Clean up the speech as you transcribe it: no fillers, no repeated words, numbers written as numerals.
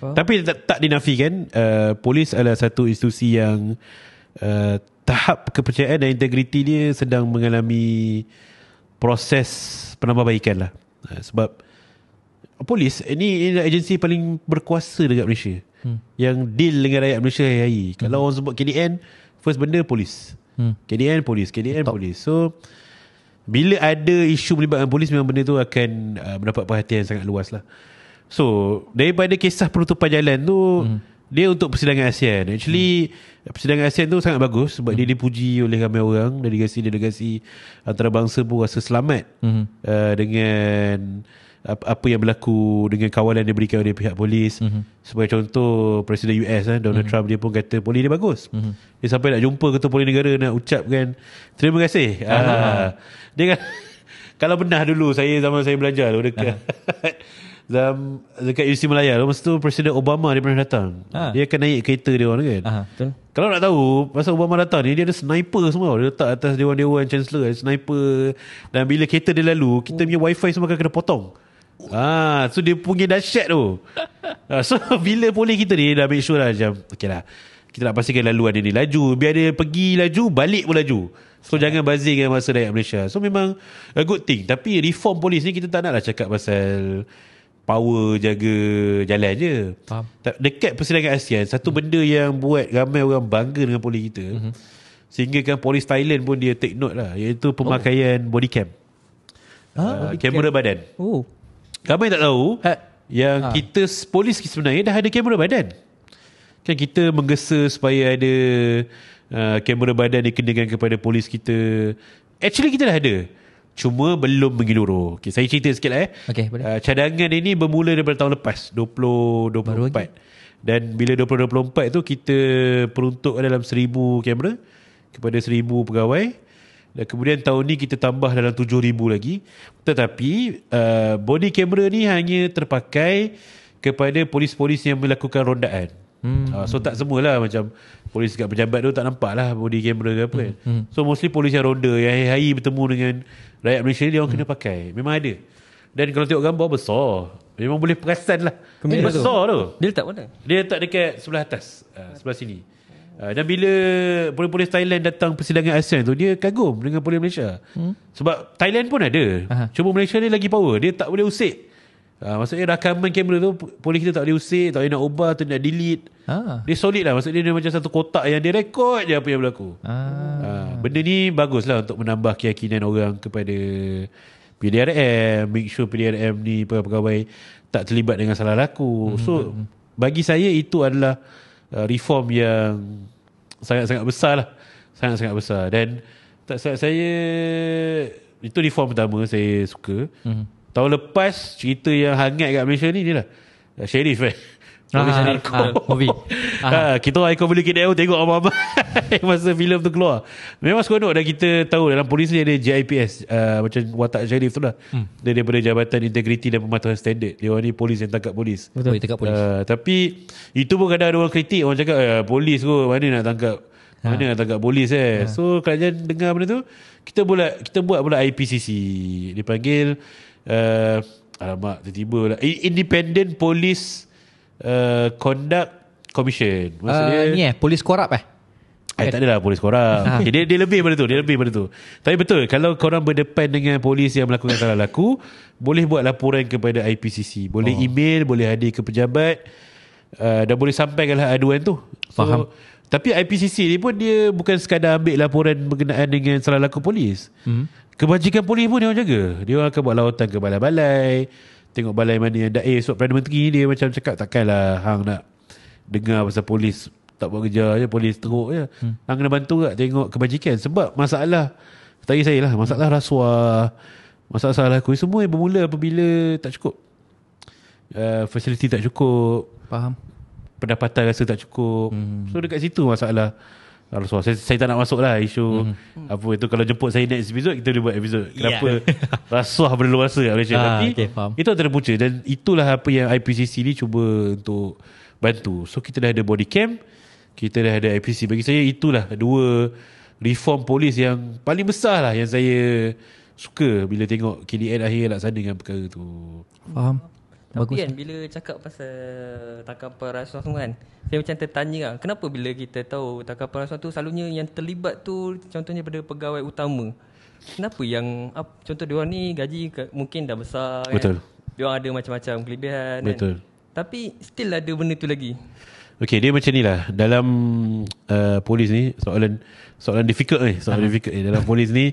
Tapi tak dinafikan polis adalah satu institusi yang tahap kepercayaan dan integriti dia sedang mengalami proses penambahbaikan lah. Sebab polis ini agensi paling berkuasa dekat Malaysia, yang deal dengan rakyat Malaysia hari-hari. Kalau orang sebut KDN, first benda polis. KDN polis. So bila ada isu melibatkan polis, memang benda tu akan mendapat perhatian sangat luas lah. So daripada kisah penutupan jalan tu, dia untuk persidangan ASEAN. Actually persidangan ASEAN tu sangat bagus sebab dia dipuji oleh ramai orang. Delegasi antarabangsa pun rasa selamat dengan apa yang berlaku, dengan kawalan dia berikan oleh pihak polis. Sebagai contoh, Presiden US Donald Trump, dia pun kata polis dia bagus. Dia sampai nak jumpa ketua polis negara, nak ucapkan terima kasih. Dia kan kalau pernah dulu zaman saya belajar dekat dekat Universiti Malaya, masa tu Presiden Obama dia pernah datang. Dia akan naik kereta dia orang kan. Betul. Kalau nak tahu pasal Obama datang ni, dia ada sniper semua. Dia letak atas dewan-dewan Chancellor, ada sniper. Dan bila kereta dia lalu, kita punya wifi semua akan kena potong. So dia punya dahsyat tu. So bila polis kita ni dah make sure lah, macam okay lah, kita nak pastikan laluan dia ni laju, biar dia pergi laju, balik pun laju. So jangan bazir dengan masa rakyat Malaysia. So memang a good thing. Tapi reform polis ni kita tak nak lah cakap pasal power jaga jalan je. Faham. Dekat persidangan ASEAN, satu benda yang buat ramai orang bangga dengan polis kita, sehingga kan polis Thailand pun dia take note lah, iaitu pemakaian body cam. Kamera badan. Ramai tak tahu yang kita polis sebenarnya dah ada kamera badan. Kan kita menggesa supaya ada kamera badan dikenakan kepada polis kita. Actually kita dah ada, cuma belum menyeluruh. Okay, saya cerita sikit lah cadangan ini bermula daripada tahun lepas 2024. Dan bila 2024 tu kita peruntuk dalam 1,000 kamera kepada 1,000 pegawai. Dan kemudian tahun ni kita tambah dalam 7,000 lagi. Tetapi body camera ni hanya terpakai kepada polis-polis yang melakukan rondaan. So tak semualah, macam polis dekat pejabat tu tak nampak lah body camera ke apa kan. So mostly polis yang ronda, yang hari-hari bertemu dengan rakyat Malaysia, dia orang kena pakai. Memang ada. Dan kalau tengok gambar besar, memang boleh perasan lah. Besar tu. Dia letak mana? Dia letak dekat sebelah atas, sebelah sini. Dan bila polis Thailand datang persidangan ASEAN tu, dia kagum dengan polis Malaysia. Sebab Thailand pun ada, cuma Malaysia ni lagi power. Dia tak boleh usik. Maksudnya rakaman kamera tu, polis kita tak boleh usik, tak boleh nak ubah atau nak delete. Dia solid lah. Maksudnya dia macam satu kotak yang dia rekod je apa yang berlaku. Benda ni bagus lah untuk menambah keyakinan orang kepada PDRM. Make sure PDRM ni pegawai tak terlibat dengan salah laku. So bagi saya itu adalah reform yang sangat-sangat besar lah. Sangat-sangat besar. Dan saya itu reform pertama saya suka. Tahun lepas cerita yang hangat kat Malaysia ni dia lah Sheriff movie. Kita orang ikon beli KDL tengok apa-apa masa filem tu keluar. Memang seronok. Dan kita tahu dalam polis ni ada JIPS, macam watak Sheriff tu lah. Dia daripada Jabatan Integriti dan Pematuhan Standard. Dia orang ni polis yang tangkap polis. Betul, tangkap polis. Tapi itu pun kadang ada orang kritik. Orang cakap polis kot, mana nak tangkap polis So kerajaan dengar benda tu, kita buat pula IPCC. Dipanggil alamak tiba-tiba lah, Independent Police Conduct Commission. Maksudnya polis korup tak adalah polis korang. Dia lebih pada tu. Tapi betul, kalau korang berdepan dengan polis yang melakukan salah laku, boleh buat laporan kepada IPCC. Boleh email, boleh hadir ke pejabat, dan boleh sampaikanlah aduan tu. Faham. Tapi IPCC ni pun dia bukan sekadar ambil laporan berkenaan dengan salah laku polis. Kebajikan polis pun dia orang jaga. Dia orang akan buat lawatan ke balai-balai, tengok balai mana yang sebab Perdana Menteri dia macam cakap takkanlah hang nak dengar pasal polis tak buat kerja je, polis teruk je. Hang kena bantu tak tengok kebajikan. Sebab masalah, tadi saya lah, masalah rasuah, masalah salah laku semua yang bermula apabila tak cukup, fasiliti tak cukup, faham, pendapatan rasa tak cukup. So dekat situ masalah rasuah. Saya tak nak masuk lah isu apa itu. Kalau jemput saya next episode, kita boleh buat episode kenapa rasuah berleluasa kat Malaysia. Tapi itu antara punca. Dan itulah apa yang IPCC ni cuba untuk bantu. So kita dah ada body cam, kita dah ada IPCC. Bagi saya itulah dua reform polis yang paling besar lah yang saya suka bila tengok KDN akhir laksana dengan perkara tu. Faham. Tapi kan bila cakap pasal tangkapan rasuah semua kan, saya macam tertanya lah, kenapa bila kita tahu tangkapan rasuah tu selalunya yang terlibat tu contohnya pada pegawai utama. Kenapa yang contoh diorang ni gaji mungkin dah besar kan. Betul. Diorang ada macam-macam kelebihan Betul. kan. Tapi still ada benda tu lagi. Okay, dia macam ni lah. Dalam polis ni, soalan difficult ni. Soalan difficult ni. Dalam polis ni,